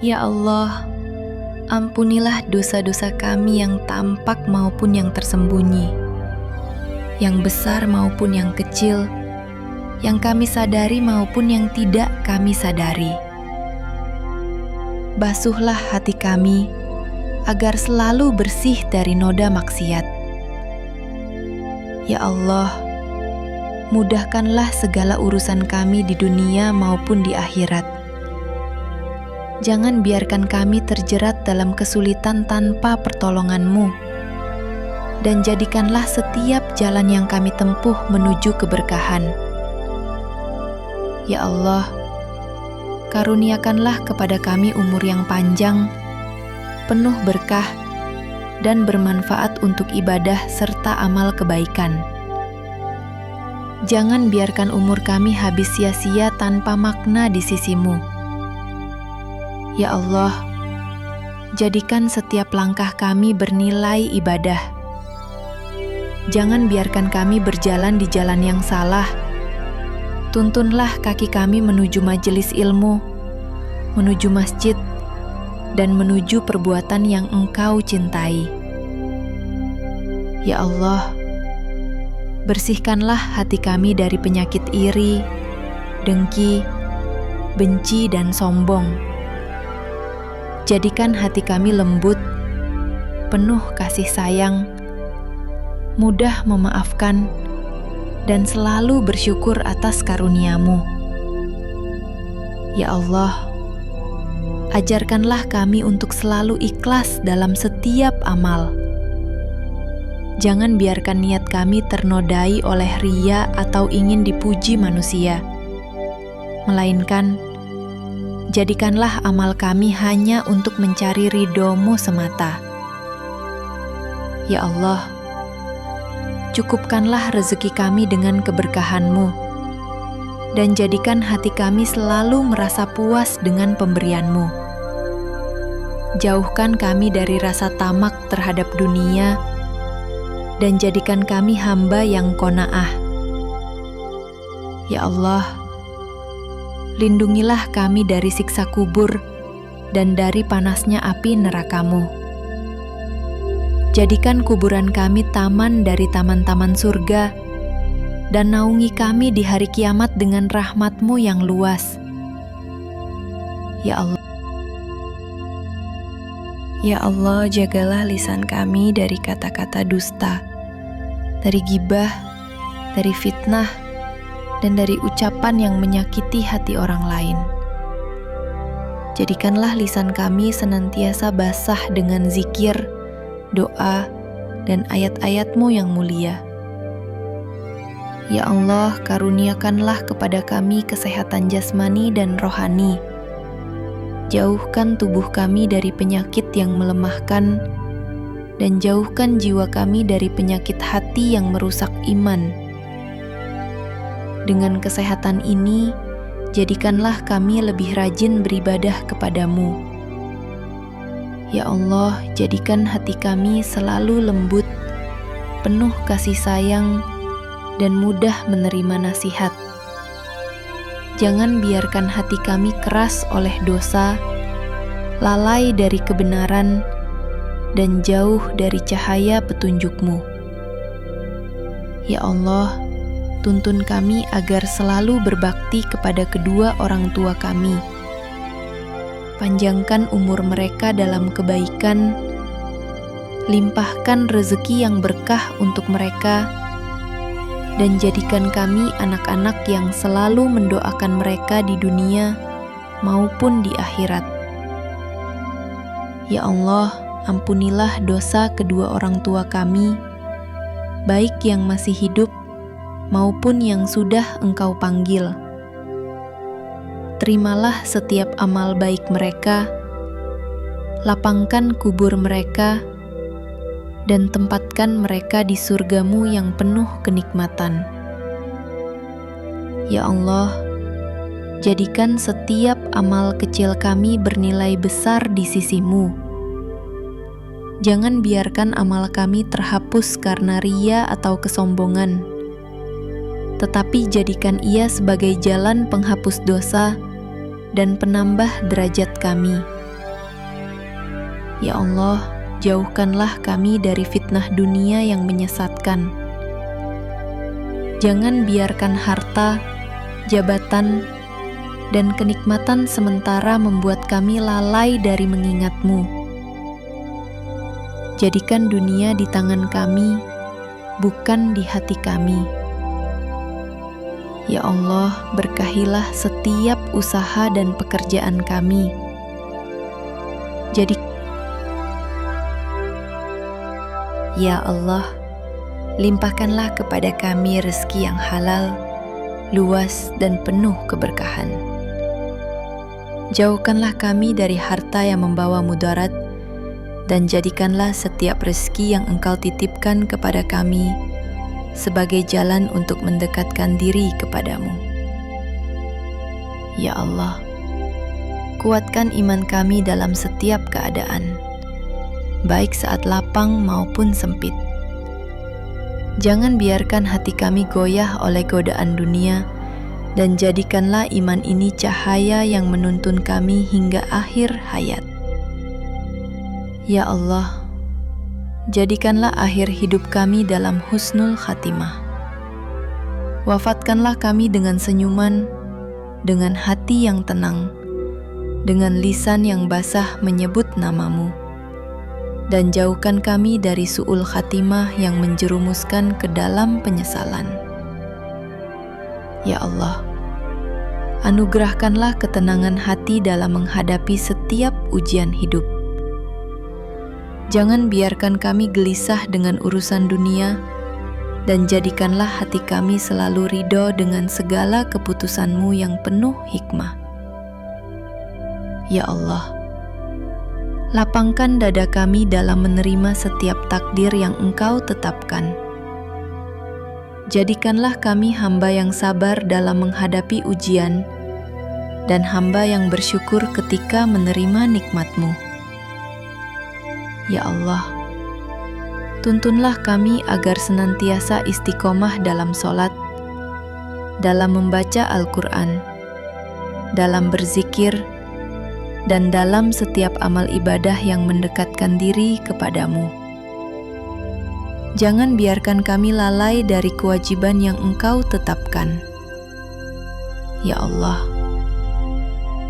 Ya Allah, ampunilah dosa-dosa kami yang tampak maupun yang tersembunyi, yang besar maupun yang kecil, yang kami sadari maupun yang tidak kami sadari. Basuhlah hati kami agar selalu bersih dari noda maksiat. Ya Allah, mudahkanlah segala urusan kami di dunia maupun di akhirat. Jangan biarkan kami terjerat dalam kesulitan tanpa pertolongan-Mu, dan jadikanlah setiap jalan yang kami tempuh menuju keberkahan. Ya Allah, karuniakanlah kepada kami umur yang panjang, penuh berkah, dan bermanfaat untuk ibadah serta amal kebaikan. Jangan biarkan umur kami habis sia-sia tanpa makna di sisi-Mu. Ya Allah, jadikan setiap langkah kami bernilai ibadah. Jangan biarkan kami berjalan di jalan yang salah. Tuntunlah kaki kami menuju majelis ilmu, menuju masjid, dan menuju perbuatan yang Engkau cintai. Ya Allah, bersihkanlah hati kami dari penyakit iri, dengki, benci, dan sombong. Jadikan hati kami lembut, penuh kasih sayang, mudah memaafkan, dan selalu bersyukur atas karunia-Mu. Ya Allah, ajarkanlah kami untuk selalu ikhlas dalam setiap amal. Jangan biarkan niat kami ternodai oleh riya atau ingin dipuji manusia, melainkan jadikanlah amal kami hanya untuk mencari ridho-Mu semata. Ya Allah, cukupkanlah rezeki kami dengan keberkahan-Mu, dan jadikan hati kami selalu merasa puas dengan pemberian-Mu. Jauhkan kami dari rasa tamak terhadap dunia, dan jadikan kami hamba yang qanaah. Ya Allah, lindungilah kami dari siksa kubur dan dari panasnya api neraka-Mu. Jadikan kuburan kami taman dari taman-taman surga, dan naungi kami di hari kiamat dengan rahmat-Mu yang luas. Ya Allah, Ya Allah, jagalah lisan kami dari kata-kata dusta, dari gibah, dari fitnah, dan dari ucapan yang menyakiti hati orang lain. Jadikanlah lisan kami senantiasa basah dengan zikir, doa, dan ayat-ayat-Mu yang mulia. Ya Allah, karuniakanlah kepada kami kesehatan jasmani dan rohani. Jauhkan tubuh kami dari penyakit yang melemahkan, dan jauhkan jiwa kami dari penyakit hati yang merusak iman. Dengan kesehatan ini, jadikanlah kami lebih rajin beribadah kepadamu. Ya Allah, jadikan hati kami selalu lembut, penuh kasih sayang, dan mudah menerima nasihat. Jangan biarkan hati kami keras oleh dosa, lalai dari kebenaran, dan jauh dari cahaya petunjuk-Mu. Ya Allah, tuntun kami agar selalu berbakti kepada kedua orang tua kami. Panjangkan umur mereka dalam kebaikan, limpahkan rezeki yang berkah untuk mereka, dan jadikan kami anak-anak yang selalu mendoakan mereka di dunia maupun di akhirat. Ya Allah, ampunilah dosa kedua orang tua kami, baik yang masih hidup maupun yang sudah Engkau panggil. Terimalah setiap amal baik mereka, lapangkan kubur mereka, dan tempatkan mereka di surga-Mu yang penuh kenikmatan. Ya Allah, jadikan setiap amal kecil kami bernilai besar di sisi-Mu. Jangan biarkan amal kami terhapus karena riya atau kesombongan, tetapi jadikan ia sebagai jalan penghapus dosa dan penambah derajat kami. Ya Allah, jauhkanlah kami dari fitnah dunia yang menyesatkan. Jangan biarkan harta, jabatan, dan kenikmatan sementara membuat kami lalai dari mengingat-Mu. Jadikan dunia di tangan kami, bukan di hati kami. Ya Allah, berkahilah setiap usaha dan pekerjaan kami. Ya Allah, limpahkanlah kepada kami rezeki yang halal, luas dan penuh keberkahan. Jauhkanlah kami dari harta yang membawa mudarat, dan jadikanlah setiap rezeki yang Engkau titipkan kepada kami sebagai jalan untuk mendekatkan diri kepadamu. Ya Allah, kuatkan iman kami dalam setiap keadaan, baik saat lapang maupun sempit. Jangan biarkan hati kami goyah oleh godaan dunia, dan jadikanlah iman ini cahaya yang menuntun kami hingga akhir hayat. Ya Allah, jadikanlah akhir hidup kami dalam husnul khatimah. Wafatkanlah kami dengan senyuman, dengan hati yang tenang, dengan lisan yang basah menyebut nama-Mu, dan jauhkan kami dari su'ul khatimah yang menjerumuskan ke dalam penyesalan. Ya Allah, anugerahkanlah ketenangan hati dalam menghadapi setiap ujian hidup. Jangan biarkan kami gelisah dengan urusan dunia, dan jadikanlah hati kami selalu ridho dengan segala keputusan-Mu yang penuh hikmah. Ya Allah, lapangkan dada kami dalam menerima setiap takdir yang Engkau tetapkan. Jadikanlah kami hamba yang sabar dalam menghadapi ujian, dan hamba yang bersyukur ketika menerima nikmat-Mu. Ya Allah, tuntunlah kami agar senantiasa istiqomah dalam sholat, dalam membaca Al-Quran, dalam berzikir, dan dalam setiap amal ibadah yang mendekatkan diri kepadamu. Jangan biarkan kami lalai dari kewajiban yang Engkau tetapkan. Ya Allah,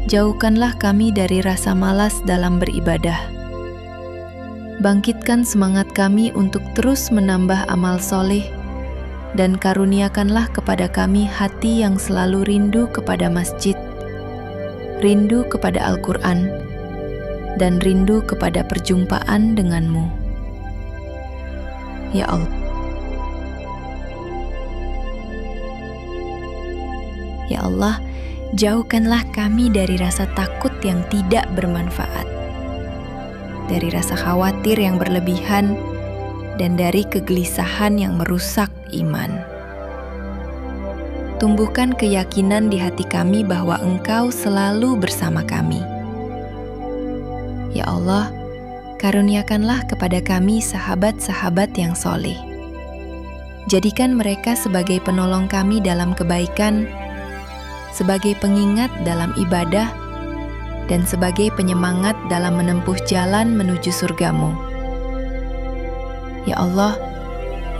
jauhkanlah kami dari rasa malas dalam beribadah. Bangkitkan semangat kami untuk terus menambah amal soleh, dan karuniakanlah kepada kami hati yang selalu rindu kepada masjid, rindu kepada Al-Quran, dan rindu kepada perjumpaan denganmu. Ya Allah. Ya Allah, jauhkanlah kami dari rasa takut yang tidak bermanfaat, dari rasa khawatir yang berlebihan, dan dari kegelisahan yang merusak iman. Tumbuhkan keyakinan di hati kami bahwa Engkau selalu bersama kami. Ya Allah, karuniakanlah kepada kami sahabat-sahabat yang soleh. Jadikan mereka sebagai penolong kami dalam kebaikan, sebagai pengingat dalam ibadah, dan sebagai penyemangat dalam menempuh jalan menuju surga-Mu. Ya Allah,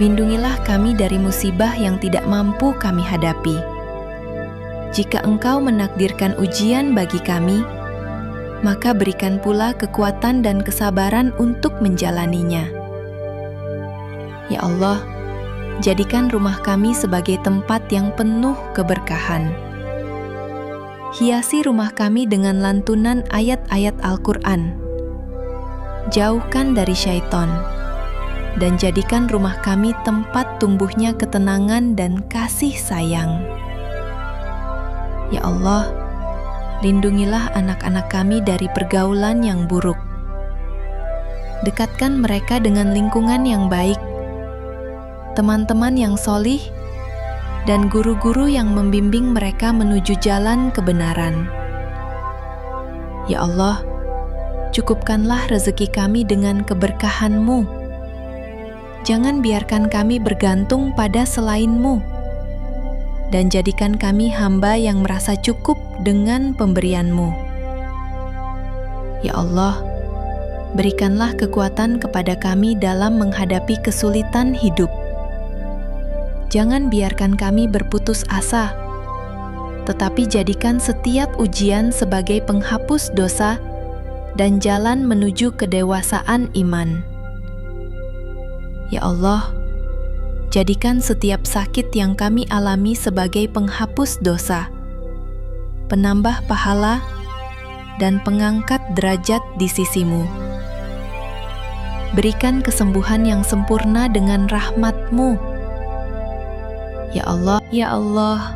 lindungilah kami dari musibah yang tidak mampu kami hadapi. Jika Engkau menakdirkan ujian bagi kami, maka berikan pula kekuatan dan kesabaran untuk menjalaninya. Ya Allah, jadikan rumah kami sebagai tempat yang penuh keberkahan. Hiasi rumah kami dengan lantunan ayat-ayat Al-Quran. Jauhkan dari syaitan, dan jadikan rumah kami tempat tumbuhnya ketenangan dan kasih sayang. Ya Allah, lindungilah anak-anak kami dari pergaulan yang buruk. Dekatkan mereka dengan lingkungan yang baik, teman-teman yang solih, dan guru-guru yang membimbing mereka menuju jalan kebenaran. Ya Allah, cukupkanlah rezeki kami dengan keberkahan-Mu. Jangan biarkan kami bergantung pada selain-Mu, dan jadikan kami hamba yang merasa cukup dengan pemberian-Mu. Ya Allah, berikanlah kekuatan kepada kami dalam menghadapi kesulitan hidup. Jangan biarkan kami berputus asa, tetapi jadikan setiap ujian sebagai penghapus dosa dan jalan menuju kedewasaan iman. Ya Allah, jadikan setiap sakit yang kami alami sebagai penghapus dosa, penambah pahala, dan pengangkat derajat di sisi-Mu. Berikan kesembuhan yang sempurna dengan rahmat-Mu. Ya Allah,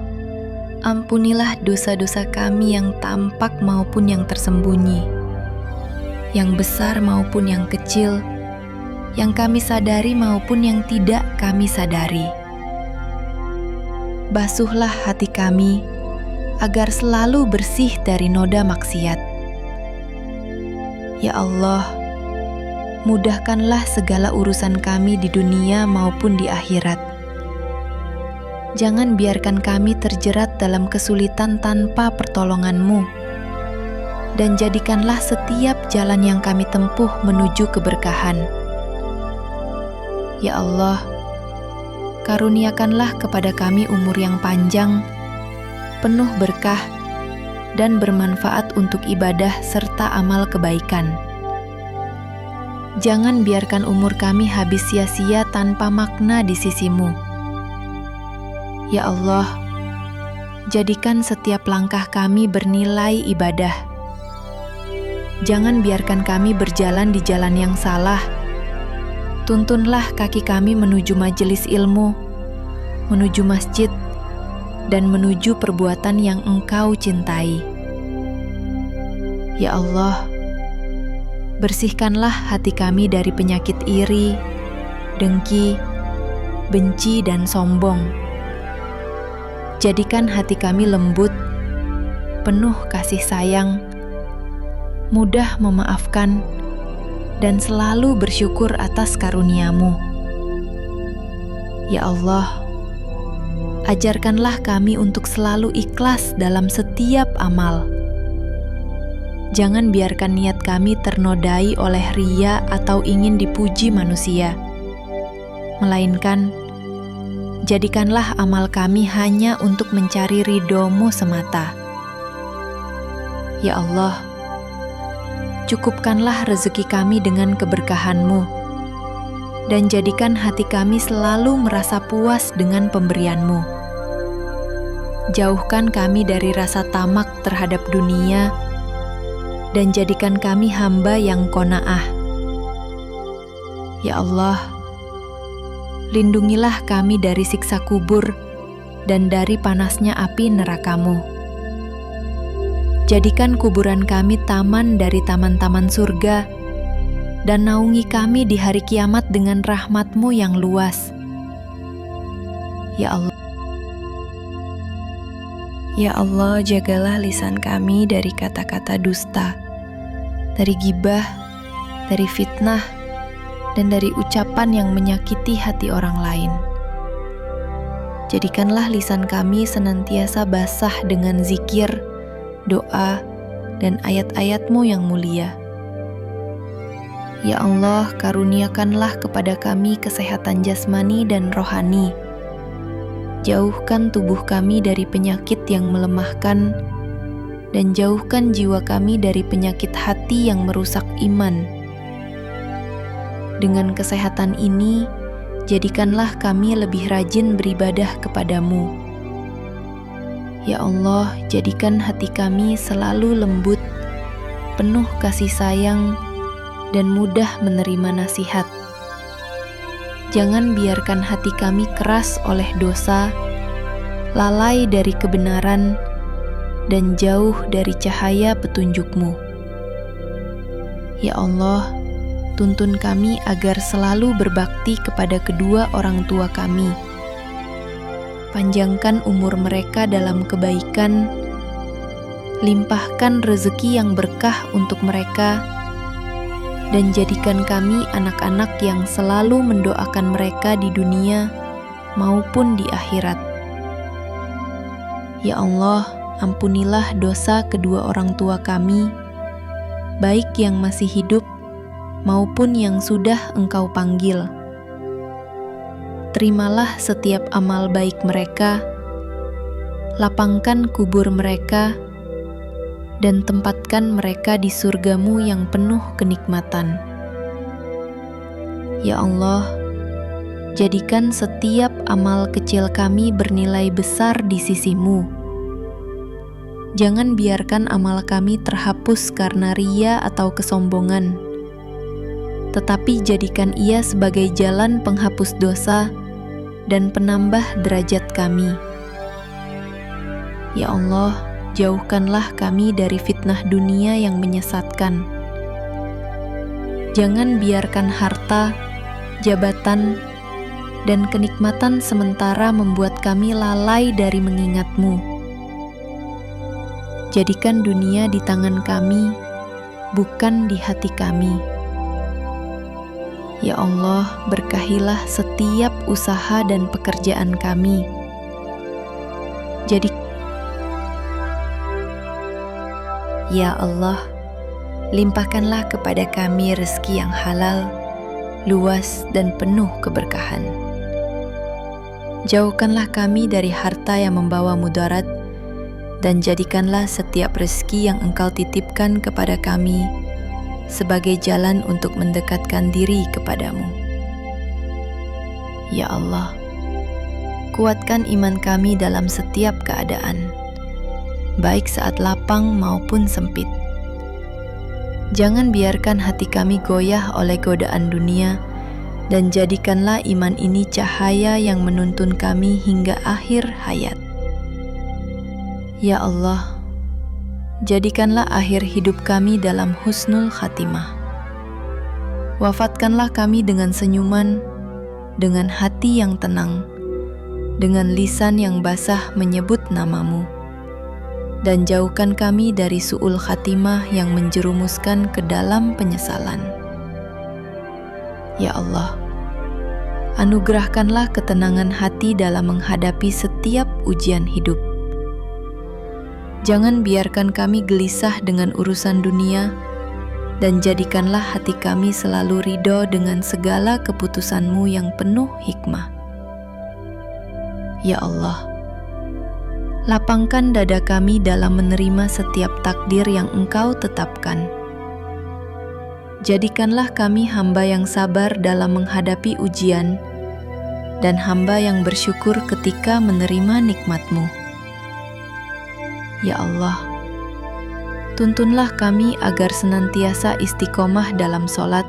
ampunilah dosa-dosa kami yang tampak maupun yang tersembunyi, yang besar maupun yang kecil, yang kami sadari maupun yang tidak kami sadari. Basuhlah hati kami agar selalu bersih dari noda maksiat. Ya Allah, mudahkanlah segala urusan kami di dunia maupun di akhirat. Jangan biarkan kami terjerat dalam kesulitan tanpa pertolongan-Mu, dan jadikanlah setiap jalan yang kami tempuh menuju keberkahan. Ya Allah, karuniakanlah kepada kami umur yang panjang, penuh berkah, dan bermanfaat untuk ibadah serta amal kebaikan. Jangan biarkan umur kami habis sia-sia tanpa makna di sisi-Mu. Ya Allah, jadikan setiap langkah kami bernilai ibadah. Jangan biarkan kami berjalan di jalan yang salah. Tuntunlah kaki kami menuju majelis ilmu, menuju masjid, dan menuju perbuatan yang Engkau cintai. Ya Allah, bersihkanlah hati kami dari penyakit iri, dengki, benci, dan sombong. Jadikan hati kami lembut, penuh kasih sayang, mudah memaafkan, dan selalu bersyukur atas karunia-Mu. Ya Allah, ajarkanlah kami untuk selalu ikhlas dalam setiap amal. Jangan biarkan niat kami ternodai oleh riya atau ingin dipuji manusia, melainkan jadikanlah amal kami hanya untuk mencari ridho-Mu semata. Ya Allah, cukupkanlah rezeki kami dengan keberkahan-Mu, dan jadikan hati kami selalu merasa puas dengan pemberian-Mu. Jauhkan kami dari rasa tamak terhadap dunia, dan jadikan kami hamba yang qanaah. Ya Allah, lindungilah kami dari siksa kubur dan dari panasnya api neraka-Mu. Jadikan kuburan kami taman dari taman-taman surga, dan naungi kami di hari kiamat dengan rahmat-Mu yang luas. Ya Allah, jagalah lisan kami dari kata-kata dusta, dari gibah, dari fitnah, dan dari ucapan yang menyakiti hati orang lain. Jadikanlah lisan kami senantiasa basah dengan zikir, doa, dan ayat-ayat-Mu yang mulia. Ya Allah, karuniakanlah kepada kami kesehatan jasmani dan rohani. Jauhkan tubuh kami dari penyakit yang melemahkan, dan jauhkan jiwa kami dari penyakit hati yang merusak iman. Dengan kesehatan ini, jadikanlah kami lebih rajin beribadah kepadamu. Ya Allah, jadikan hati kami selalu lembut, penuh kasih sayang, dan mudah menerima nasihat. Jangan biarkan hati kami keras oleh dosa, lalai dari kebenaran, dan jauh dari cahaya petunjuk-Mu. Ya Allah, tuntun kami agar selalu berbakti kepada kedua orang tua kami. Panjangkan umur mereka dalam kebaikan, limpahkan rezeki yang berkah untuk mereka, dan jadikan kami anak-anak yang selalu mendoakan mereka di dunia maupun di akhirat. Ya Allah, ampunilah dosa kedua orang tua kami, baik yang masih hidup maupun yang sudah Engkau panggil. Terimalah setiap amal baik mereka, lapangkan kubur mereka, dan tempatkan mereka di surga-Mu yang penuh kenikmatan. Ya Allah, jadikan setiap amal kecil kami bernilai besar di sisi-Mu. Jangan biarkan amal kami terhapus karena ria atau kesombongan, tetapi jadikan ia sebagai jalan penghapus dosa dan penambah derajat kami. Ya Allah, jauhkanlah kami dari fitnah dunia yang menyesatkan. Jangan biarkan harta, jabatan, dan kenikmatan sementara membuat kami lalai dari mengingat-Mu. Jadikan dunia di tangan kami, bukan di hati kami. Ya Allah, berkahilah setiap usaha dan pekerjaan kami. Ya Allah, limpahkanlah kepada kami rezeki yang halal, luas dan penuh keberkahan. Jauhkanlah kami dari harta yang membawa mudarat, dan jadikanlah setiap rezeki yang Engkau titipkan kepada kami sebagai jalan untuk mendekatkan diri kepadamu. Ya Allah, kuatkan iman kami dalam setiap keadaan, baik saat lapang maupun sempit. Jangan biarkan hati kami goyah oleh godaan dunia, dan jadikanlah iman ini cahaya yang menuntun kami hingga akhir hayat. Ya Allah, jadikanlah akhir hidup kami dalam husnul khatimah. Wafatkanlah kami dengan senyuman, dengan hati yang tenang, dengan lisan yang basah menyebut nama-Mu, dan jauhkan kami dari su'ul khatimah yang menjerumuskan ke dalam penyesalan. Ya Allah, anugerahkanlah ketenangan hati dalam menghadapi setiap ujian hidup. Jangan biarkan kami gelisah dengan urusan dunia, dan jadikanlah hati kami selalu ridho dengan segala keputusan-Mu yang penuh hikmah. Ya Allah, lapangkan dada kami dalam menerima setiap takdir yang Engkau tetapkan. Jadikanlah kami hamba yang sabar dalam menghadapi ujian, dan hamba yang bersyukur ketika menerima nikmat-Mu. Ya Allah, tuntunlah kami agar senantiasa istiqomah dalam sholat,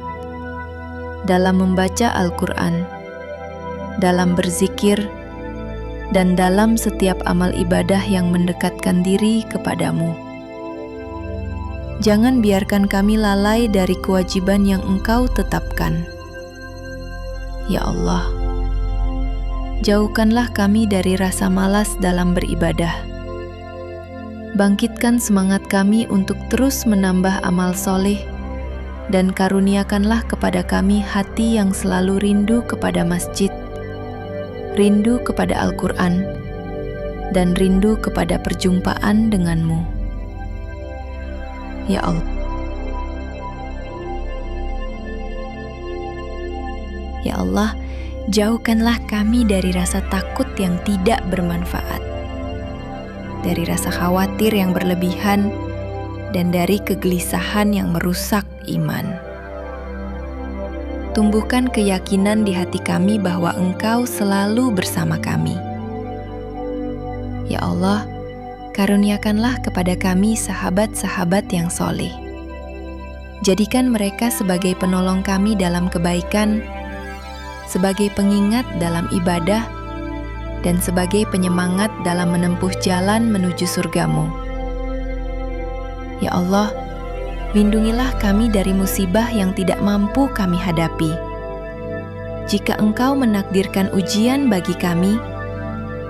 dalam membaca Al-Quran, dalam berzikir, dan dalam setiap amal ibadah yang mendekatkan diri kepadamu. Jangan biarkan kami lalai dari kewajiban yang Engkau tetapkan. Ya Allah, jauhkanlah kami dari rasa malas dalam beribadah. Bangkitkan semangat kami untuk terus menambah amal soleh, dan karuniakanlah kepada kami hati yang selalu rindu kepada masjid, rindu kepada Al-Quran, dan rindu kepada perjumpaan dengan-Mu. Ya Allah, Ya Allah, jauhkanlah kami dari rasa takut yang tidak bermanfaat, dari rasa khawatir yang berlebihan, dan dari kegelisahan yang merusak iman. Tumbuhkan keyakinan di hati kami bahwa Engkau selalu bersama kami. Ya Allah, karuniakanlah kepada kami sahabat-sahabat yang soleh. Jadikan mereka sebagai penolong kami dalam kebaikan, sebagai pengingat dalam ibadah, dan sebagai penyemangat dalam menempuh jalan menuju surga-Mu. Ya Allah, lindungilah kami dari musibah yang tidak mampu kami hadapi. Jika Engkau menakdirkan ujian bagi kami,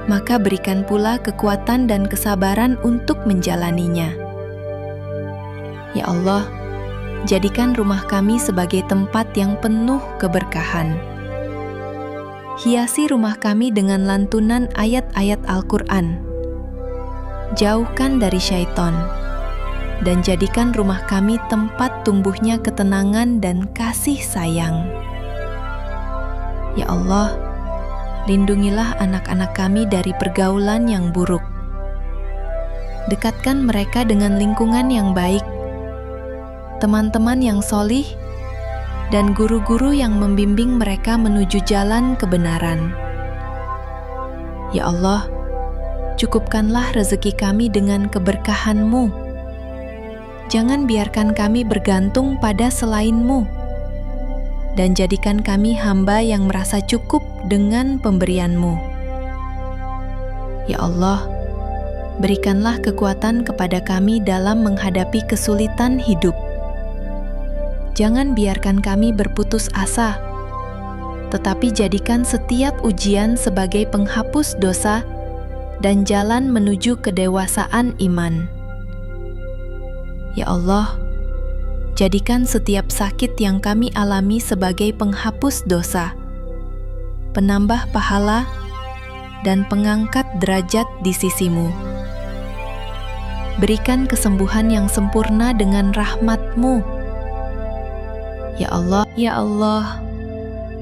maka berikan pula kekuatan dan kesabaran untuk menjalaninya. Ya Allah, jadikan rumah kami sebagai tempat yang penuh keberkahan. Hiasi rumah kami dengan lantunan ayat-ayat Al-Quran. Jauhkan dari syaitan, dan jadikan rumah kami tempat tumbuhnya ketenangan dan kasih sayang. Ya Allah, lindungilah anak-anak kami dari pergaulan yang buruk. Dekatkan mereka dengan lingkungan yang baik, teman-teman yang solih, dan guru-guru yang membimbing mereka menuju jalan kebenaran. Ya Allah, cukupkanlah rezeki kami dengan keberkahan-Mu. Jangan biarkan kami bergantung pada selain-Mu, dan jadikan kami hamba yang merasa cukup dengan pemberian-Mu. Ya Allah, berikanlah kekuatan kepada kami dalam menghadapi kesulitan hidup. Jangan biarkan kami berputus asa, tetapi jadikan setiap ujian sebagai penghapus dosa dan jalan menuju kedewasaan iman. Ya Allah, jadikan setiap sakit yang kami alami sebagai penghapus dosa, penambah pahala, dan pengangkat derajat di sisi-Mu. Berikan kesembuhan yang sempurna dengan rahmat-Mu. Ya Allah,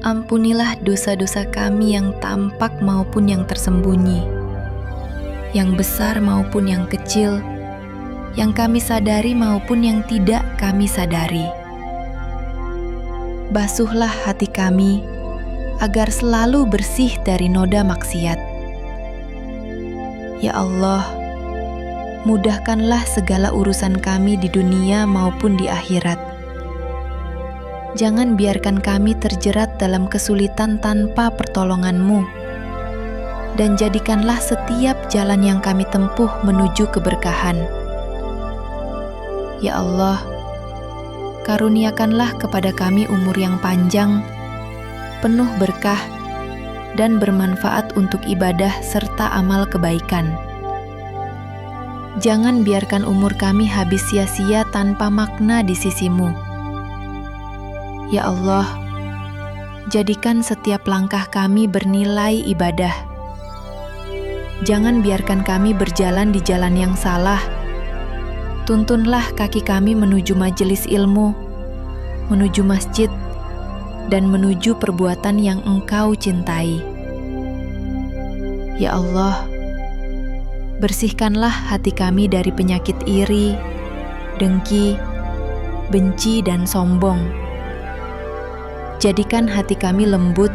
ampunilah dosa-dosa kami yang tampak maupun yang tersembunyi, yang besar maupun yang kecil, yang kami sadari maupun yang tidak kami sadari. Basuhlah hati kami agar selalu bersih dari noda maksiat. Ya Allah, mudahkanlah segala urusan kami di dunia maupun di akhirat. Jangan biarkan kami terjerat dalam kesulitan tanpa pertolongan-Mu, dan jadikanlah setiap jalan yang kami tempuh menuju keberkahan. Ya Allah, karuniakanlah kepada kami umur yang panjang, penuh berkah, dan bermanfaat untuk ibadah serta amal kebaikan. Jangan biarkan umur kami habis sia-sia tanpa makna di sisi-Mu. Ya Allah, jadikan setiap langkah kami bernilai ibadah. Jangan biarkan kami berjalan di jalan yang salah. Tuntunlah kaki kami menuju majelis ilmu, menuju masjid, dan menuju perbuatan yang Engkau cintai. Ya Allah, bersihkanlah hati kami dari penyakit iri, dengki, benci, dan sombong. Jadikan hati kami lembut,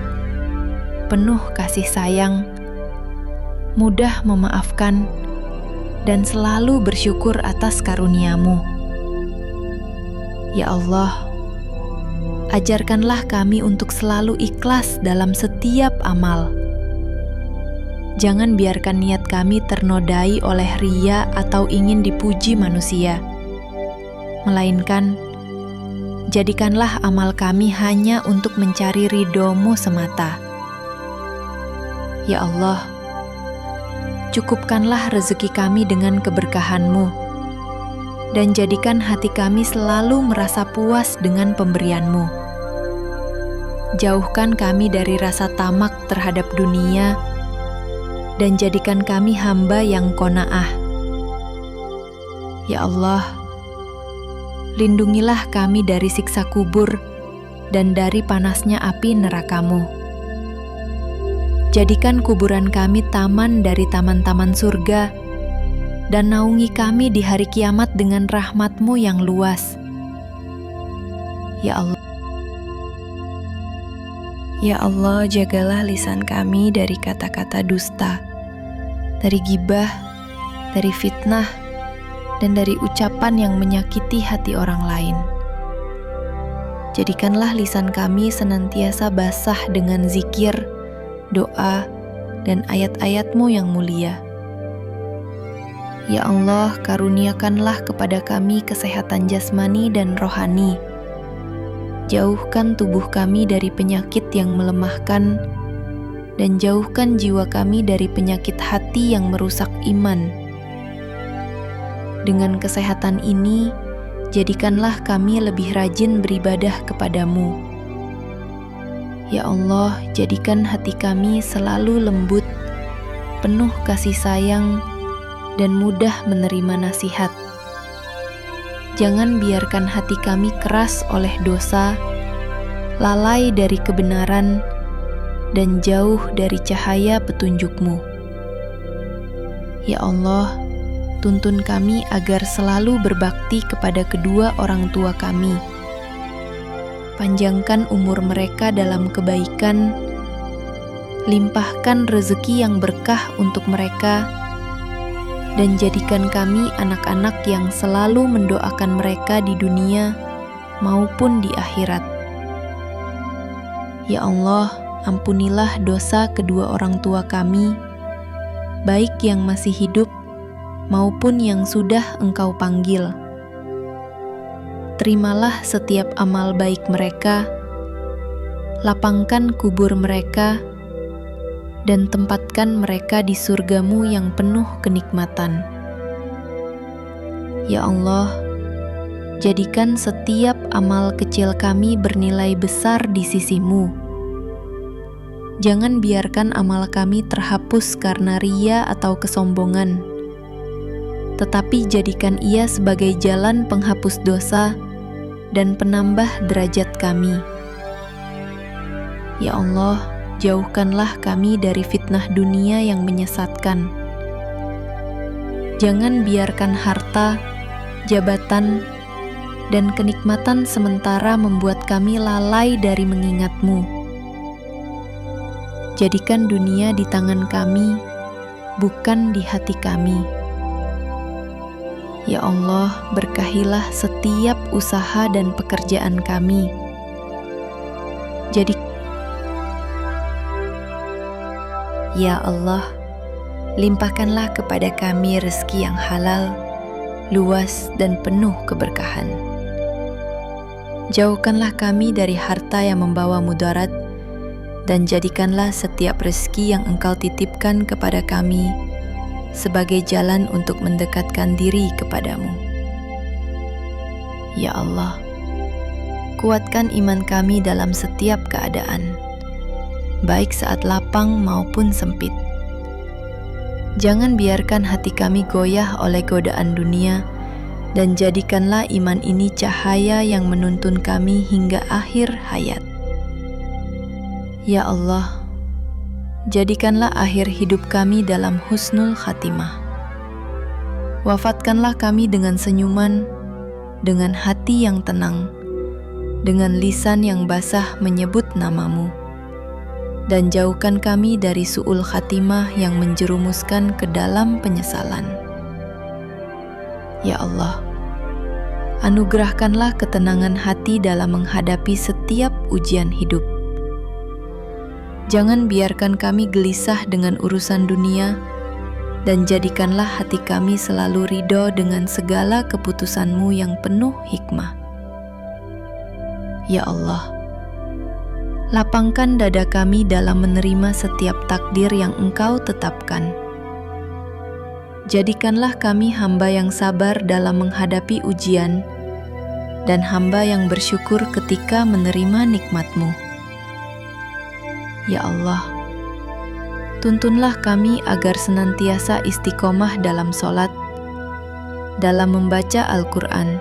penuh kasih sayang, mudah memaafkan, dan selalu bersyukur atas karunia-Mu. Ya Allah, ajarkanlah kami untuk selalu ikhlas dalam setiap amal. Jangan biarkan niat kami ternodai oleh riya atau ingin dipuji manusia, melainkan jadikanlah amal kami hanya untuk mencari ridho-Mu semata. Ya Allah, cukupkanlah rezeki kami dengan keberkahan-Mu, dan jadikan hati kami selalu merasa puas dengan pemberian-Mu. Jauhkan kami dari rasa tamak terhadap dunia, dan jadikan kami hamba yang qanaah. Ya Allah, lindungilah kami dari siksa kubur dan dari panasnya api neraka-Mu. Jadikan kuburan kami taman dari taman-taman surga, dan naungi kami di hari kiamat dengan rahmat-Mu yang luas. Ya Allah, jagalah lisan kami dari kata-kata dusta, dari gibah, dari fitnah, dan dari ucapan yang menyakiti hati orang lain. Jadikanlah lisan kami senantiasa basah dengan zikir, doa, dan ayat-ayat-Mu yang mulia. Ya Allah, karuniakanlah kepada kami kesehatan jasmani dan rohani. Jauhkan tubuh kami dari penyakit yang melemahkan, dan jauhkan jiwa kami dari penyakit hati yang merusak iman. Dengan kesehatan ini, jadikanlah kami lebih rajin beribadah kepadamu. Ya Allah, jadikan hati kami selalu lembut, penuh kasih sayang, dan mudah menerima nasihat. Jangan biarkan hati kami keras oleh dosa, lalai dari kebenaran, dan jauh dari cahaya petunjuk-Mu. Ya Allah, tuntun kami agar selalu berbakti kepada kedua orang tua kami. Panjangkan umur mereka dalam kebaikan, limpahkan rezeki yang berkah untuk mereka, dan jadikan kami anak-anak yang selalu mendoakan mereka di dunia maupun di akhirat. Ya Allah, ampunilah dosa kedua orang tua kami, baik yang masih hidup maupun yang sudah Engkau panggil. Terimalah setiap amal baik mereka, lapangkan kubur mereka, dan tempatkan mereka di surga-Mu yang penuh kenikmatan. Ya Allah, jadikan setiap amal kecil kami bernilai besar di sisi-Mu. Jangan biarkan amal kami terhapus karena ria atau kesombongan, tetapi jadikan ia sebagai jalan penghapus dosa dan penambah derajat kami. Ya Allah, jauhkanlah kami dari fitnah dunia yang menyesatkan. Jangan biarkan harta, jabatan, dan kenikmatan sementara membuat kami lalai dari mengingat-Mu. Jadikan dunia di tangan kami, bukan di hati kami. Ya Allah, berkahilah setiap usaha dan pekerjaan kami. Ya Allah, limpahkanlah kepada kami rezeki yang halal, luas dan penuh keberkahan. Jauhkanlah kami dari harta yang membawa mudarat, dan jadikanlah setiap rezeki yang Engkau titipkan kepada kami sebagai jalan untuk mendekatkan diri kepadamu. Ya Allah, kuatkan iman kami dalam setiap keadaan, baik saat lapang maupun sempit. Jangan biarkan hati kami goyah oleh godaan dunia, dan jadikanlah iman ini cahaya yang menuntun kami hingga akhir hayat. Ya Allah, jadikanlah akhir hidup kami dalam husnul khatimah. Wafatkanlah kami dengan senyuman, dengan hati yang tenang, dengan lisan yang basah menyebut nama-Mu, dan jauhkan kami dari su'ul khatimah yang menjerumuskan ke dalam penyesalan. Ya Allah, anugerahkanlah ketenangan hati dalam menghadapi setiap ujian hidup. Jangan biarkan kami gelisah dengan urusan dunia, dan jadikanlah hati kami selalu ridho dengan segala keputusan-Mu yang penuh hikmah. Ya Allah, lapangkan dada kami dalam menerima setiap takdir yang Engkau tetapkan. Jadikanlah kami hamba yang sabar dalam menghadapi ujian, dan hamba yang bersyukur ketika menerima nikmat-Mu. Ya Allah, tuntunlah kami agar senantiasa istiqomah dalam sholat, dalam membaca Al-Quran,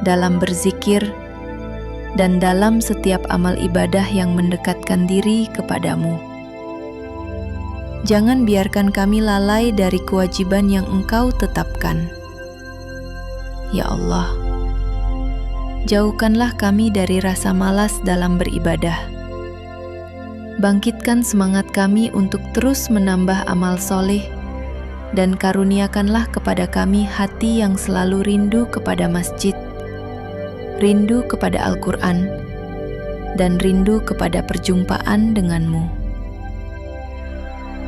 dalam berzikir, dan dalam setiap amal ibadah yang mendekatkan diri kepadamu. Jangan biarkan kami lalai dari kewajiban yang Engkau tetapkan. Ya Allah, jauhkanlah kami dari rasa malas dalam beribadah. Bangkitkan semangat kami untuk terus menambah amal soleh, dan karuniakanlah kepada kami hati yang selalu rindu kepada masjid, rindu kepada Al-Quran, dan rindu kepada perjumpaan dengan-Mu.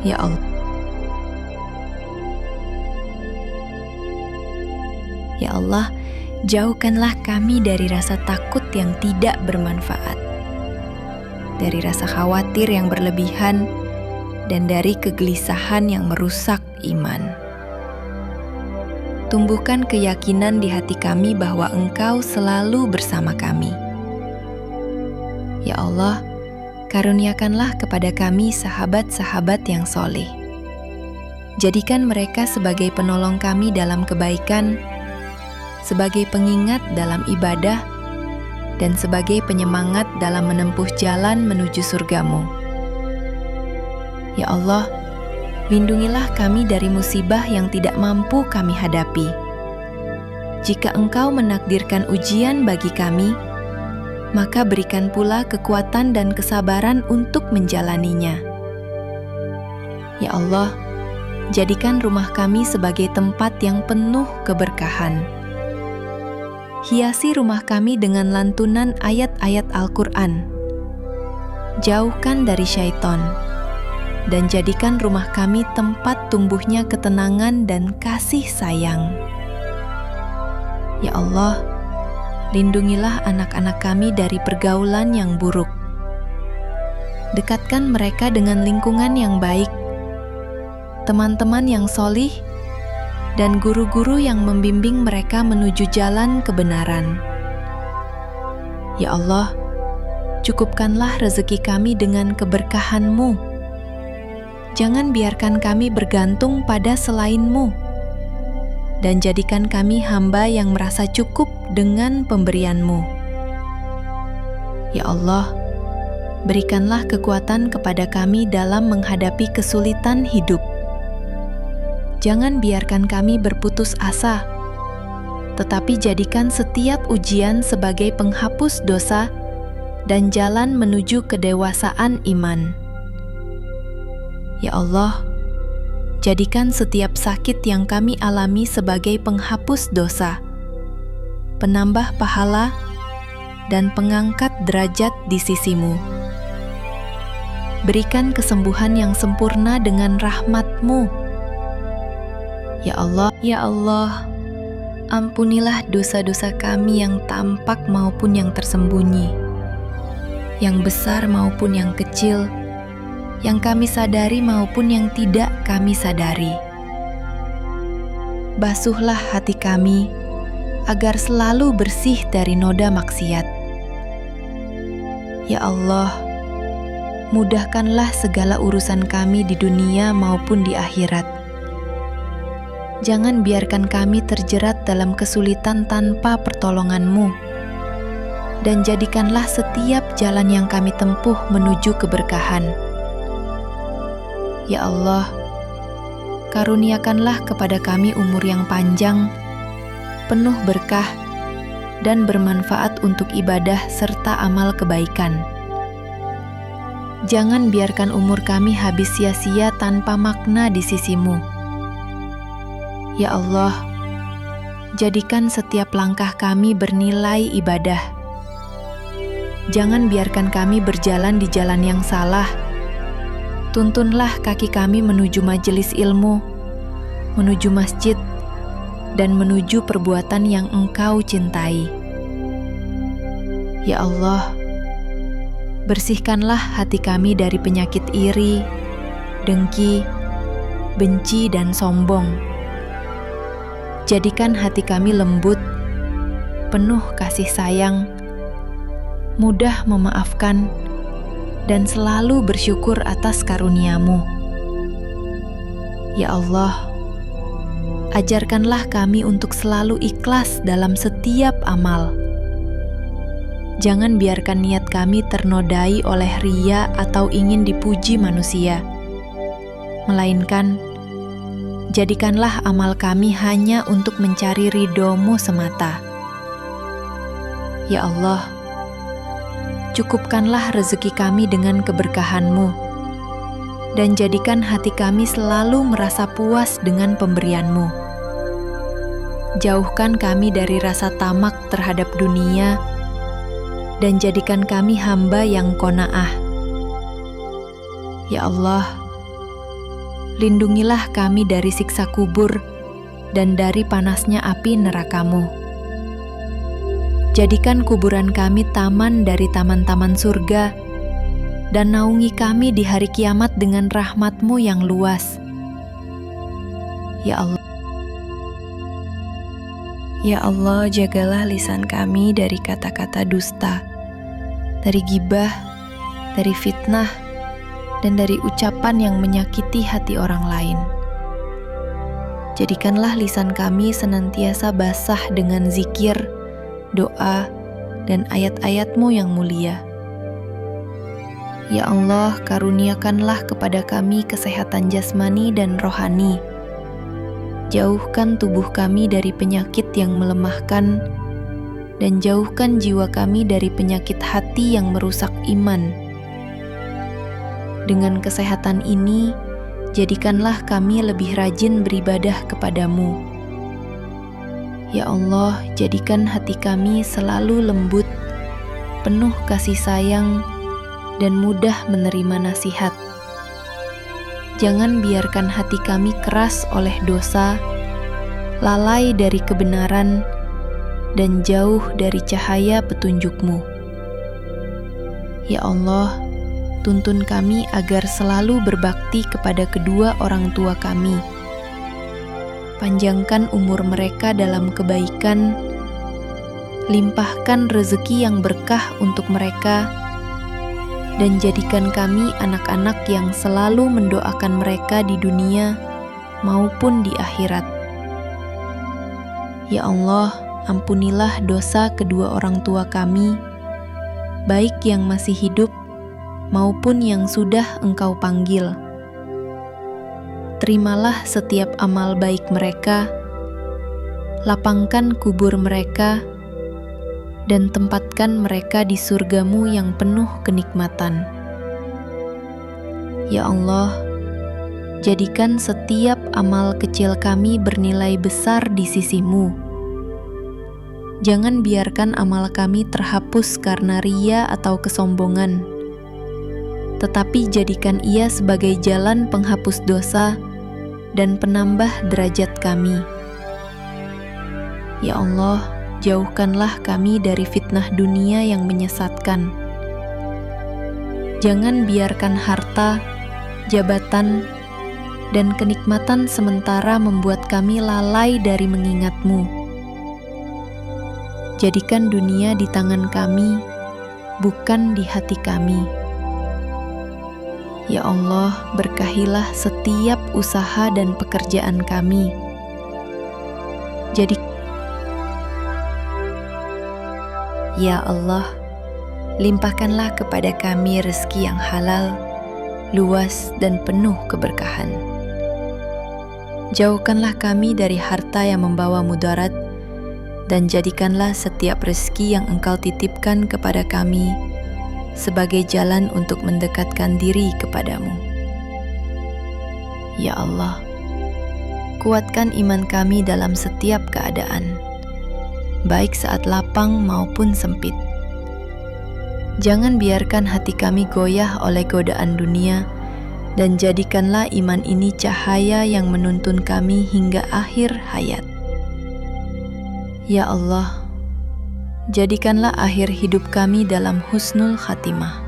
Ya Allah, Ya Allah, jauhkanlah kami dari rasa takut yang tidak bermanfaat, dari rasa khawatir yang berlebihan, dan dari kegelisahan yang merusak iman. Tumbuhkan keyakinan di hati kami bahwa Engkau selalu bersama kami. Ya Allah, karuniakanlah kepada kami sahabat-sahabat yang soleh. Jadikan mereka sebagai penolong kami dalam kebaikan, sebagai pengingat dalam ibadah, dan sebagai penyemangat dalam menempuh jalan menuju surga-Mu. Ya Allah, lindungilah kami dari musibah yang tidak mampu kami hadapi. Jika Engkau menakdirkan ujian bagi kami, maka berikan pula kekuatan dan kesabaran untuk menjalaninya. Ya Allah, jadikan rumah kami sebagai tempat yang penuh keberkahan. Hiasi rumah kami dengan lantunan ayat-ayat Al-Quran. Jauhkan dari syaitan, dan jadikan rumah kami tempat tumbuhnya ketenangan dan kasih sayang. Ya Allah, lindungilah anak-anak kami dari pergaulan yang buruk. Dekatkan mereka dengan lingkungan yang baik, teman-teman yang solih, dan guru-guru yang membimbing mereka menuju jalan kebenaran. Ya Allah, cukupkanlah rezeki kami dengan keberkahan-Mu. Jangan biarkan kami bergantung pada selain-Mu, dan jadikan kami hamba yang merasa cukup dengan pemberian-Mu. Ya Allah, berikanlah kekuatan kepada kami dalam menghadapi kesulitan hidup. Jangan biarkan kami berputus asa, tetapi jadikan setiap ujian sebagai penghapus dosa dan jalan menuju kedewasaan iman. Ya Allah, jadikan setiap sakit yang kami alami sebagai penghapus dosa, penambah pahala, dan pengangkat derajat di sisi-Mu. Berikan kesembuhan yang sempurna dengan rahmat-Mu. Ya Allah, ampunilah dosa-dosa kami yang tampak maupun yang tersembunyi, yang besar maupun yang kecil, yang kami sadari maupun yang tidak kami sadari. Basuhlah hati kami agar selalu bersih dari noda maksiat. Ya Allah, mudahkanlah segala urusan kami di dunia maupun di akhirat. Jangan biarkan kami terjerat dalam kesulitan tanpa pertolongan-Mu, dan jadikanlah setiap jalan yang kami tempuh menuju keberkahan. Ya Allah, karuniakanlah kepada kami umur yang panjang, penuh berkah, dan bermanfaat untuk ibadah serta amal kebaikan. Jangan biarkan umur kami habis sia-sia tanpa makna di sisi-Mu. Ya Allah, jadikan setiap langkah kami bernilai ibadah. Jangan biarkan kami berjalan di jalan yang salah. Tuntunlah kaki kami menuju majelis ilmu, menuju masjid, dan menuju perbuatan yang Engkau cintai. Ya Allah, bersihkanlah hati kami dari penyakit iri, dengki, benci, dan sombong. Jadikan hati kami lembut, penuh kasih sayang, mudah memaafkan, dan selalu bersyukur atas karunia-Mu. Ya Allah, ajarkanlah kami untuk selalu ikhlas dalam setiap amal. Jangan biarkan niat kami ternodai oleh riya atau ingin dipuji manusia, melainkan jadikanlah amal kami hanya untuk mencari ridho-Mu semata. Ya Allah, cukupkanlah rezeki kami dengan keberkahan-Mu, dan jadikan hati kami selalu merasa puas dengan pemberian-Mu. Jauhkan kami dari rasa tamak terhadap dunia, dan jadikan kami hamba yang qanaah. Ya Allah, lindungilah kami dari siksa kubur dan dari panasnya api neraka-Mu. Jadikan kuburan kami taman dari taman-taman surga, dan naungi kami di hari kiamat dengan rahmat-Mu yang luas. Ya Allah, Ya Allah, jagalah lisan kami dari kata-kata dusta, dari gibah, dari fitnah, dan dari ucapan yang menyakiti hati orang lain. jadikanlah lisan kami senantiasa basah dengan zikir, doa, dan ayat-ayat-Mu yang mulia. Ya Allah, karuniakanlah kepada kami kesehatan jasmani dan rohani. Jauhkan tubuh kami dari penyakit yang melemahkan, dan jauhkan jiwa kami dari penyakit hati yang merusak iman. Dengan kesehatan ini, jadikanlah kami lebih rajin beribadah kepadamu. Ya Allah, jadikan hati kami selalu lembut, penuh kasih sayang, dan mudah menerima nasihat. Jangan biarkan hati kami keras oleh dosa, lalai dari kebenaran, dan jauh dari cahaya petunjuk-Mu. Ya Allah, tuntun kami agar selalu berbakti kepada kedua orang tua kami. Panjangkan umur mereka dalam kebaikan, limpahkan rezeki yang berkah untuk mereka, dan jadikan kami anak-anak yang selalu mendoakan mereka di dunia maupun di akhirat. Ya Allah, ampunilah dosa kedua orang tua kami, baik yang masih hidup maupun yang sudah Engkau panggil. Terimalah setiap amal baik mereka, lapangkan kubur mereka, dan tempatkan mereka di surga-Mu yang penuh kenikmatan. Ya Allah, jadikan setiap amal kecil kami bernilai besar di sisi-Mu. Jangan biarkan amal kami terhapus karena ria atau kesombongan, tetapi jadikan ia sebagai jalan penghapus dosa dan penambah derajat kami. Ya Allah, jauhkanlah kami dari fitnah dunia yang menyesatkan. Jangan biarkan harta, jabatan, dan kenikmatan sementara membuat kami lalai dari mengingat-Mu. Jadikan dunia di tangan kami, bukan di hati kami. Ya Allah, berkahilah setiap usaha dan pekerjaan kami. Ya Allah, limpahkanlah kepada kami rezeki yang halal, luas dan penuh keberkahan. Jauhkanlah kami dari harta yang membawa mudarat, dan jadikanlah setiap rezeki yang Engkau titipkan kepada kami sebagai jalan untuk mendekatkan diri kepadamu. Ya Allah, kuatkan iman kami dalam setiap keadaan, baik saat lapang maupun sempit. Jangan biarkan hati kami goyah oleh godaan dunia, dan jadikanlah iman ini cahaya yang menuntun kami hingga akhir hayat. Ya Allah, jadikanlah akhir hidup kami dalam husnul khatimah.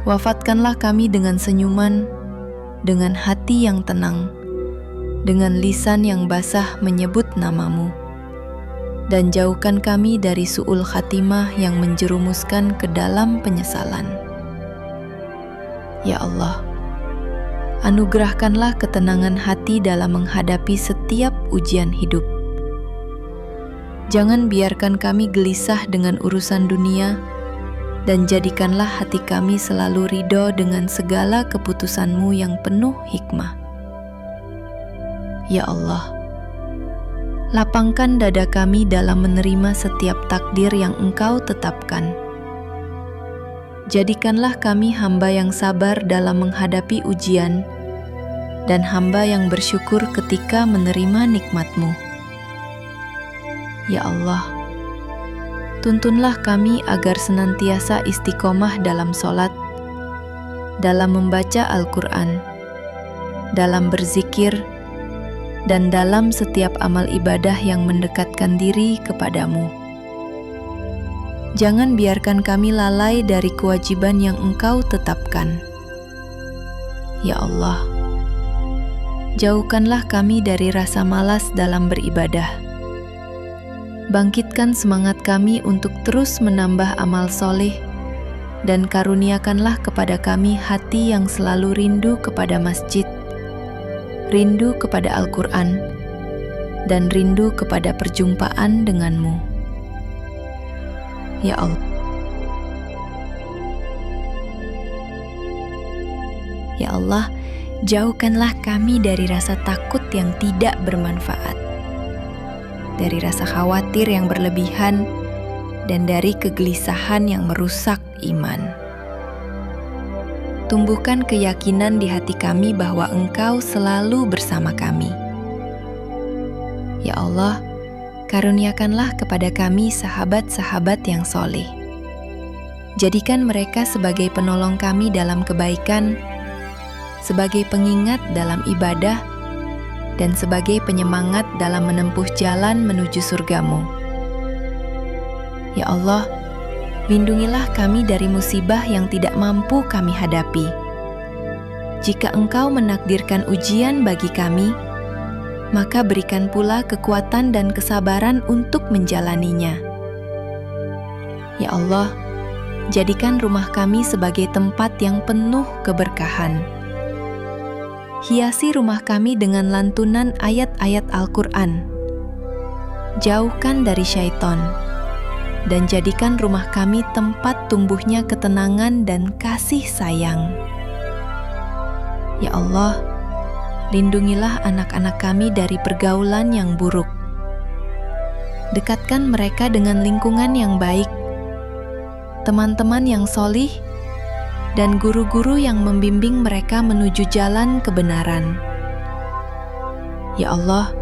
Wafatkanlah kami dengan senyuman, dengan hati yang tenang, dengan lisan yang basah menyebut nama-Mu, dan jauhkan kami dari su'ul khatimah yang menjerumuskan ke dalam penyesalan. Ya Allah, anugerahkanlah ketenangan hati dalam menghadapi setiap ujian hidup. Jangan biarkan kami gelisah dengan urusan dunia, dan jadikanlah hati kami selalu ridho dengan segala keputusan-Mu yang penuh hikmah. Ya Allah, lapangkan dada kami dalam menerima setiap takdir yang Engkau tetapkan. Jadikanlah kami hamba yang sabar dalam menghadapi ujian, dan hamba yang bersyukur ketika menerima nikmat-Mu. Ya Allah, tuntunlah kami agar senantiasa istiqomah dalam sholat, dalam membaca Al-Quran, dalam berzikir, dan dalam setiap amal ibadah yang mendekatkan diri kepadamu. Jangan biarkan kami lalai dari kewajiban yang Engkau tetapkan. Ya Allah, jauhkanlah kami dari rasa malas dalam beribadah. Bangkitkan semangat kami untuk terus menambah amal soleh, dan karuniakanlah kepada kami hati yang selalu rindu kepada masjid, rindu kepada Al-Quran, dan rindu kepada perjumpaan denganmu. Ya Allah. Ya Allah, jauhkanlah kami dari rasa takut yang tidak bermanfaat, dari rasa khawatir yang berlebihan, dan dari kegelisahan yang merusak iman. Tumbuhkan keyakinan di hati kami bahwa Engkau selalu bersama kami. Ya Allah, karuniakanlah kepada kami sahabat-sahabat yang soleh. Jadikan mereka sebagai penolong kami dalam kebaikan, sebagai pengingat dalam ibadah, dan sebagai penyemangat dalam menempuh jalan menuju surga-Mu. Ya Allah, lindungilah kami dari musibah yang tidak mampu kami hadapi. Jika Engkau menakdirkan ujian bagi kami, maka berikan pula kekuatan dan kesabaran untuk menjalaninya. Ya Allah, jadikan rumah kami sebagai tempat yang penuh keberkahan. Hiasi rumah kami dengan lantunan ayat-ayat Al-Quran. Jauhkan dari syaitan, dan jadikan rumah kami tempat tumbuhnya ketenangan dan kasih sayang. Ya Allah, lindungilah anak-anak kami dari pergaulan yang buruk. Dekatkan mereka dengan lingkungan yang baik, teman-teman yang solih, dan guru-guru yang membimbing mereka menuju jalan kebenaran. Ya Allah,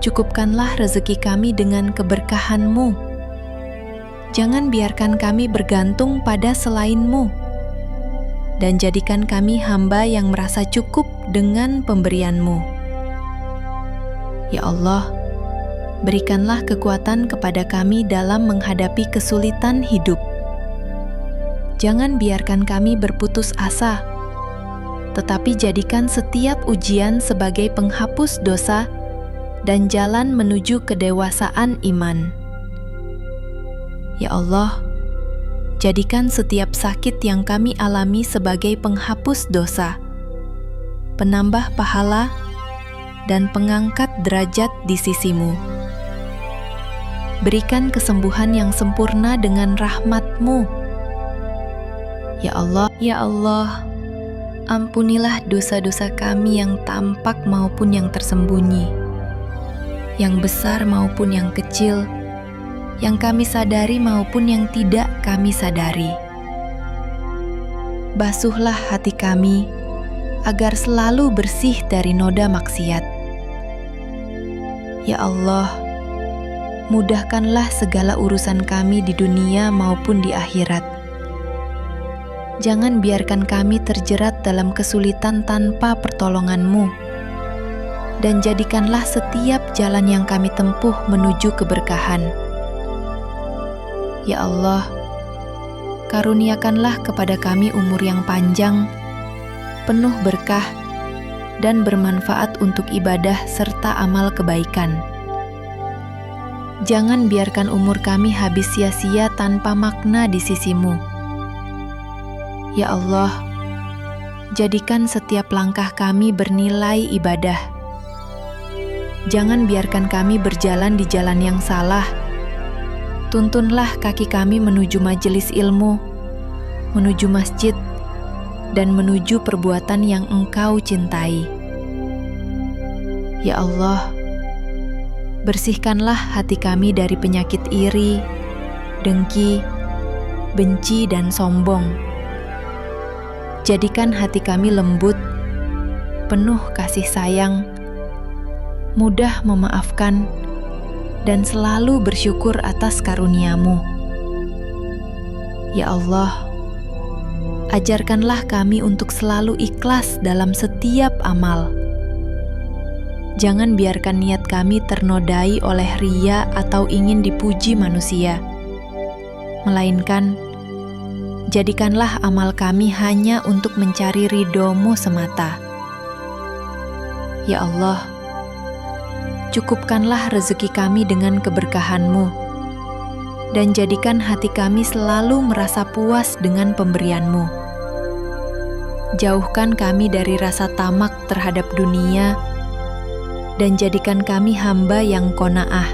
cukupkanlah rezeki kami dengan keberkahan-Mu. Jangan biarkan kami bergantung pada selain-Mu, dan jadikan kami hamba yang merasa cukup dengan pemberian-Mu. Ya Allah, berikanlah kekuatan kepada kami dalam menghadapi kesulitan hidup. Jangan biarkan kami berputus asa, tetapi jadikan setiap ujian sebagai penghapus dosa dan jalan menuju kedewasaan iman. Ya Allah, jadikan setiap sakit yang kami alami sebagai penghapus dosa, penambah pahala, dan pengangkat derajat di sisi-Mu. Berikan kesembuhan yang sempurna dengan rahmat-Mu. Ya Allah, ampunilah dosa-dosa kami yang tampak maupun yang tersembunyi, yang besar maupun yang kecil, yang kami sadari maupun yang tidak kami sadari. Basuhlah hati kami agar selalu bersih dari noda maksiat. Ya Allah, mudahkanlah segala urusan kami di dunia maupun di akhirat. Jangan biarkan kami terjerat dalam kesulitan tanpa pertolongan-Mu, dan jadikanlah setiap jalan yang kami tempuh menuju keberkahan. Ya Allah, karuniakanlah kepada kami umur yang panjang, penuh berkah, dan bermanfaat untuk ibadah serta amal kebaikan. Jangan biarkan umur kami habis sia-sia tanpa makna di sisi-Mu. Ya Allah, jadikan setiap langkah kami bernilai ibadah. Jangan biarkan kami berjalan di jalan yang salah. Tuntunlah kaki kami menuju majelis ilmu, menuju masjid, dan menuju perbuatan yang Engkau cintai. Ya Allah, bersihkanlah hati kami dari penyakit iri, dengki, benci, dan sombong. Jadikan hati kami lembut, penuh kasih sayang, mudah memaafkan, dan selalu bersyukur atas karunia-Mu. Ya Allah, ajarkanlah kami untuk selalu ikhlas dalam setiap amal. Jangan biarkan niat kami ternodai oleh riya atau ingin dipuji manusia, melainkan jadikanlah amal kami hanya untuk mencari ridho-Mu semata. Ya Allah, cukupkanlah rezeki kami dengan keberkahan-Mu, dan jadikan hati kami selalu merasa puas dengan pemberian-Mu. jauhkan kami dari rasa tamak terhadap dunia, dan jadikan kami hamba yang qanaah.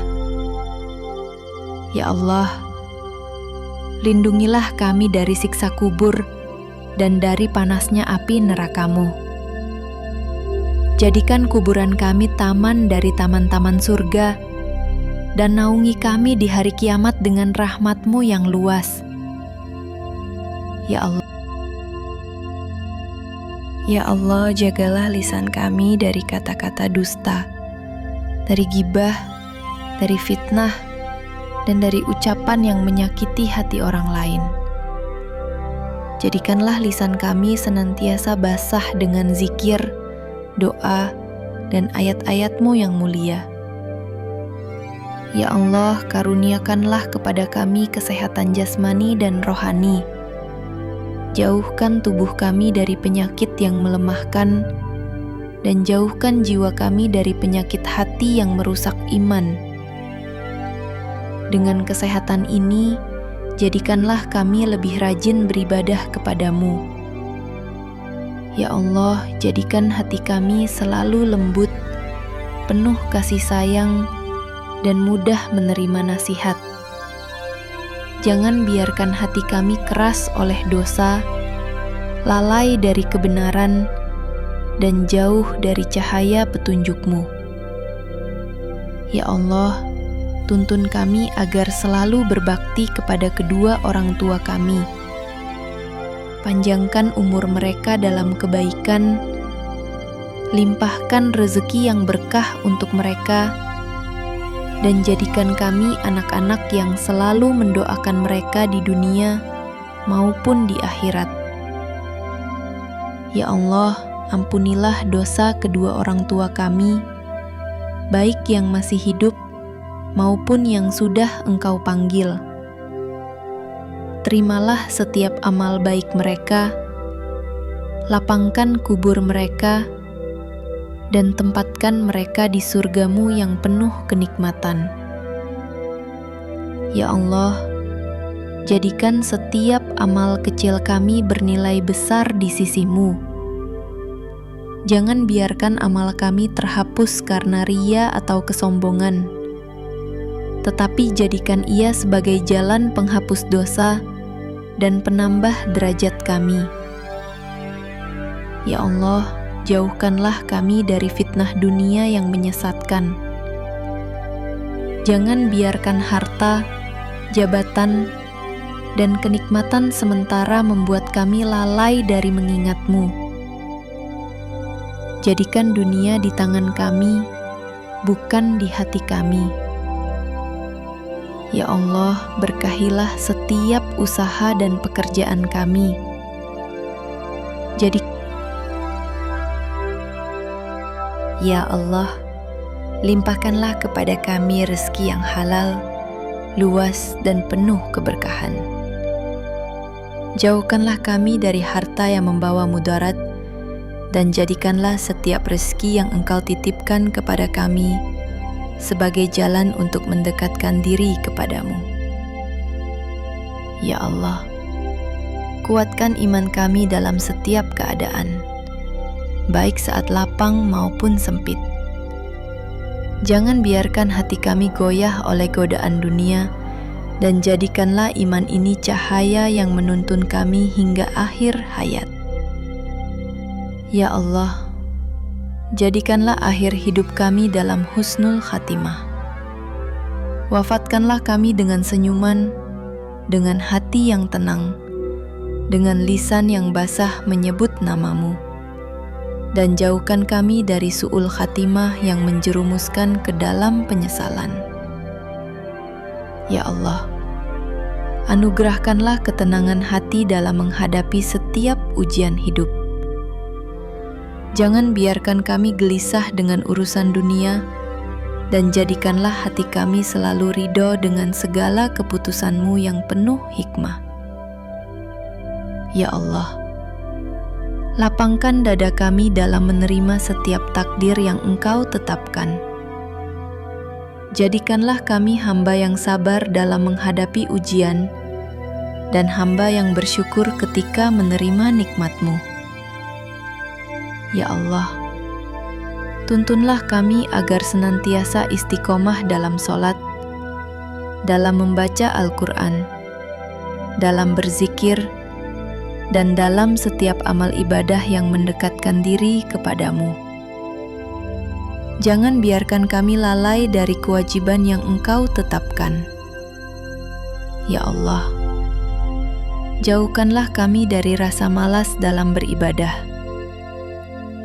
Ya Allah, lindungilah kami dari siksa kubur dan dari panasnya api neraka-Mu. Jadikan kuburan kami taman dari taman-taman surga, dan naungi kami di hari kiamat dengan rahmat-Mu yang luas. Ya Allah, jagalah lisan kami dari kata-kata dusta, dari gibah, dari fitnah, dan dari ucapan yang menyakiti hati orang lain. Jadikanlah lisan kami senantiasa basah dengan zikir, doa, dan ayat-ayat-Mu yang mulia. Ya Allah, karuniakanlah kepada kami kesehatan jasmani dan rohani. Jauhkan tubuh kami dari penyakit yang melemahkan, dan jauhkan jiwa kami dari penyakit hati yang merusak iman. Dengan kesehatan ini, jadikanlah kami lebih rajin beribadah kepadamu. Ya Allah, jadikan hati kami selalu lembut, penuh kasih sayang, dan mudah menerima nasihat. Jangan biarkan hati kami keras oleh dosa, lalai dari kebenaran, dan jauh dari cahaya petunjuk-Mu. Ya Allah, tuntun kami agar selalu berbakti kepada kedua orang tua kami. Panjangkan umur mereka dalam kebaikan, limpahkan rezeki yang berkah untuk mereka, dan jadikan kami anak-anak yang selalu mendoakan mereka di dunia maupun di akhirat. Ya Allah, ampunilah dosa kedua orang tua kami, baik yang masih hidup maupun yang sudah Engkau panggil. Terimalah setiap amal baik mereka, lapangkan kubur mereka, dan tempatkan mereka di surga-Mu yang penuh kenikmatan. Ya Allah, jadikan setiap amal kecil kami bernilai besar di sisi-Mu. Jangan biarkan amal kami terhapus karena ria atau kesombongan, tetapi jadikan ia sebagai jalan penghapus dosa dan penambah derajat kami. Ya Allah, jauhkanlah kami dari fitnah dunia yang menyesatkan. Jangan biarkan harta, jabatan, dan kenikmatan sementara membuat kami lalai dari mengingat-Mu. Jadikan dunia di tangan kami, bukan di hati kami. Ya Allah, berkahilah setiap usaha dan pekerjaan kami. Ya Allah, limpahkanlah kepada kami rezeki yang halal, luas, dan penuh keberkahan. Jauhkanlah kami dari harta yang membawa mudarat, dan jadikanlah setiap rezeki yang Engkau titipkan kepada kami sebagai jalan untuk mendekatkan diri kepadamu. Ya Allah, kuatkan iman kami dalam setiap keadaan, baik saat lapang maupun sempit. Jangan biarkan hati kami goyah oleh godaan dunia, dan jadikanlah iman ini cahaya yang menuntun kami hingga akhir hayat. Ya Allah, jadikanlah akhir hidup kami dalam husnul khatimah. Wafatkanlah kami dengan senyuman, dengan hati yang tenang, dengan lisan yang basah menyebut nama-Mu, dan jauhkan kami dari su'ul khatimah yang menjerumuskan ke dalam penyesalan. Ya Allah, anugerahkanlah ketenangan hati dalam menghadapi setiap ujian hidup. Jangan biarkan kami gelisah dengan urusan dunia, dan jadikanlah hati kami selalu ridho dengan segala keputusan-Mu yang penuh hikmah. Ya Allah, lapangkan dada kami dalam menerima setiap takdir yang Engkau tetapkan. Jadikanlah kami hamba yang sabar dalam menghadapi ujian, dan hamba yang bersyukur ketika menerima nikmat-Mu. Ya Allah, tuntunlah kami agar senantiasa istiqomah dalam sholat, dalam membaca Al-Quran, dalam berzikir, dan dalam setiap amal ibadah yang mendekatkan diri kepadamu. Jangan biarkan kami lalai dari kewajiban yang Engkau tetapkan. Ya Allah, jauhkanlah kami dari rasa malas dalam beribadah.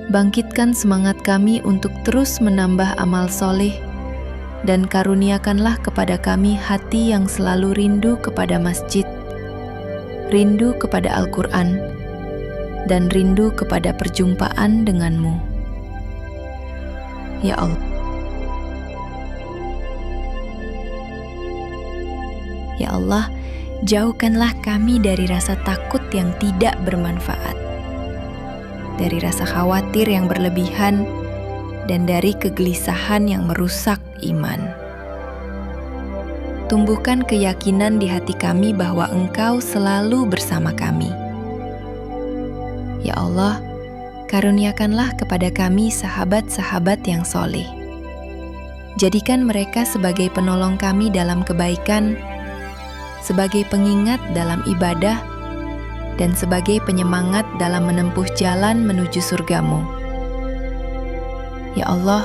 Bangkitkan semangat kami untuk terus menambah amal soleh, dan karuniakanlah kepada kami hati yang selalu rindu kepada masjid, rindu kepada Al-Quran, dan rindu kepada perjumpaan denganmu. Ya Allah. Ya Allah, jauhkanlah kami dari rasa takut yang tidak bermanfaat, dari rasa khawatir yang berlebihan, dan dari kegelisahan yang merusak iman. Tumbuhkan keyakinan di hati kami bahwa Engkau selalu bersama kami. Ya Allah, karuniakanlah kepada kami sahabat-sahabat yang soleh. Jadikan mereka sebagai penolong kami dalam kebaikan, sebagai pengingat dalam ibadah, dan sebagai penyemangat dalam menempuh jalan menuju surga-Mu. Ya Allah,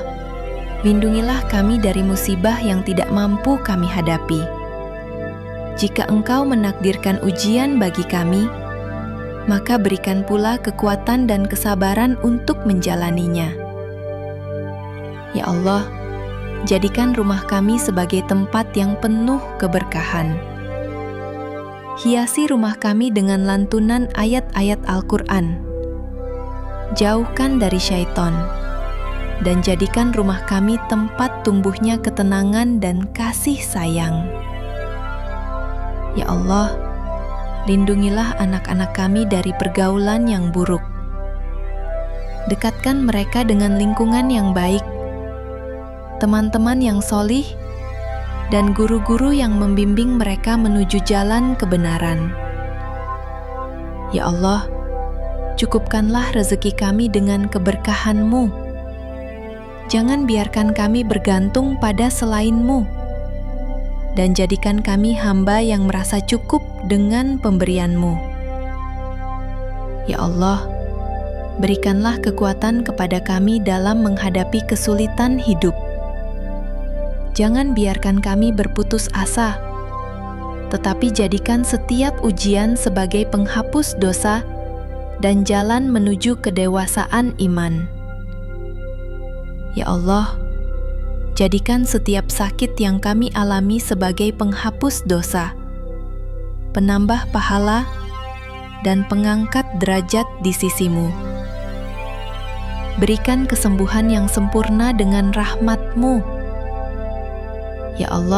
lindungilah kami dari musibah yang tidak mampu kami hadapi. Jika Engkau menakdirkan ujian bagi kami, maka berikan pula kekuatan dan kesabaran untuk menjalaninya. Ya Allah, jadikan rumah kami sebagai tempat yang penuh keberkahan. Hiasi rumah kami dengan lantunan ayat-ayat Al-Quran. Jauhkan dari syaitan, dan jadikan rumah kami tempat tumbuhnya ketenangan dan kasih sayang. Ya Allah, lindungilah anak-anak kami dari pergaulan yang buruk. Dekatkan mereka dengan lingkungan yang baik, teman-teman yang solih, dan guru-guru yang membimbing mereka menuju jalan kebenaran. Ya Allah, cukupkanlah rezeki kami dengan keberkahan-Mu. Jangan biarkan kami bergantung pada selain-Mu, dan jadikan kami hamba yang merasa cukup dengan pemberian-Mu. Ya Allah, berikanlah kekuatan kepada kami dalam menghadapi kesulitan hidup. Jangan biarkan kami berputus asa, tetapi jadikan setiap ujian sebagai penghapus dosa dan jalan menuju kedewasaan iman. Ya Allah, jadikan setiap sakit yang kami alami sebagai penghapus dosa, penambah pahala, dan pengangkat derajat di sisi-Mu. Berikan kesembuhan yang sempurna dengan rahmat-Mu. Ya Allah,